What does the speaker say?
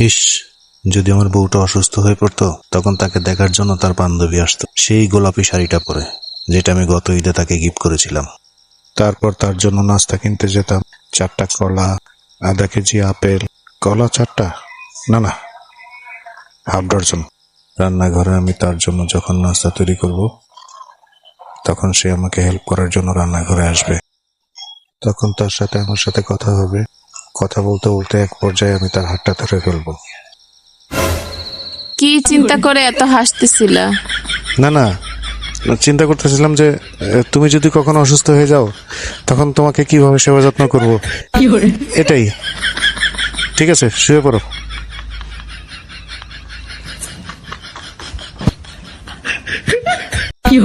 ইস, যদি আমার বউটা অসুস্থ হয়ে পড়তো তখন তাকে দেখার জন্য তার বান্ধবী আসতো, সেই গোলাপি শাড়িটা পরে, যেটা আমি গত ঈদে তাকে গিফট করেছিলাম। তারপর তার জন্য নাস্তা কিনতে যেতাম। 4টা কলা, আধা কেজি আপেল, কলা 4টা, না, হাফ ডজন। রান্নাঘরে আমি তার জন্য যখন নাস্তা তৈরি করব, তখন সে আমাকে হেল্প করার জন্য রান্নাঘরে আসবে। তখন তার সাথে আমার সাথে কথা হবে। কথা বলতে বলতে এক পর্যায়ে আমি তার হাতটা ধরে ফেলবো। কি চিন্তা করে এত হাসতেছিলা? না, চিন্তা করতেছিলাম যে তুমি যদি কখনো অসুস্থ হয়ে যাও তখন তোমাকে কিভাবে সেবা যত্ন করব, এটাই। ঠিক আছে, শুয়ে পড়ো। কি